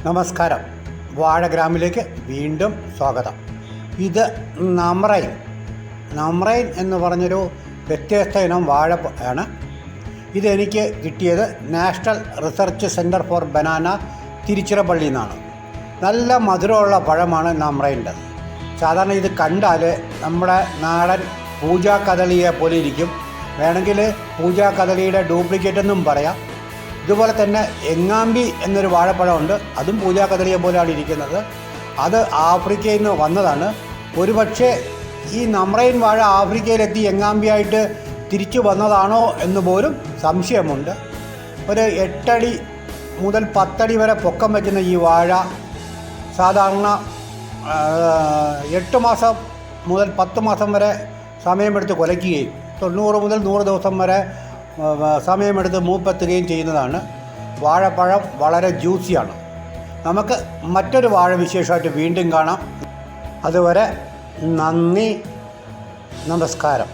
നമസ്കാരം. വാഴഗ്രാമിലേക്ക് വീണ്ടും സ്വാഗതം. ഇത് നമ്രൈൻ എന്ന് പറഞ്ഞൊരു വ്യത്യസ്ത ഇനം വാഴ ആണ്. ഇതെനിക്ക് കിട്ടിയത് national research centre for banana തിരുച്ചിറപ്പള്ളിയിൽ നിന്നാണ്. നല്ല മധുരമുള്ള പഴമാണ് നമ്രൈൻ്റെ. സാധാരണ ഇത് കണ്ടാൽ നമ്മുടെ നാടൻ പൂജാ കദളിയെ പോലെ ഇരിക്കും. വേണമെങ്കിൽ പൂജാ കദളിയുടെ ഡ്യൂപ്ലിക്കേറ്റ് എന്നും പറയാം. ഇതുപോലെ തന്നെ എങ്ങാമ്പി എന്നൊരു വാഴപ്പഴമുണ്ട്. അതും പൂജാ കദളിയെ പോലെയാണ് ഇരിക്കുന്നത്. അത് ആഫ്രിക്കയിൽ നിന്ന് വന്നതാണ്. ഒരുപക്ഷെ ഈ നമ്രൈൻ വാഴ ആഫ്രിക്കയിലെത്തി എങ്ങാമ്പിയായിട്ട് തിരിച്ചു വന്നതാണോ എന്ന് പോലും സംശയമുണ്ട്. ഒരു 8 അടി മുതൽ 10 അടി വരെ പൊക്കം വയ്ക്കുന്ന ഈ വാഴ സാധാരണ 8 മാസം മുതൽ 10 മാസം വരെ സമയമെടുത്ത് കുലയ്ക്കുകയും 90 മുതൽ 100 ദിവസം വരെ സമയമെടുത്ത് മൂപ്പെത്തുകയും ചെയ്യുന്നതാണ്. വാഴപ്പഴം വളരെ ജ്യൂസിയാണ്. നമുക്ക് മറ്റൊരു വാഴ വിശേഷമായിട്ട് വീണ്ടും കാണാം. അതുവരെ നന്ദി, നമസ്കാരം.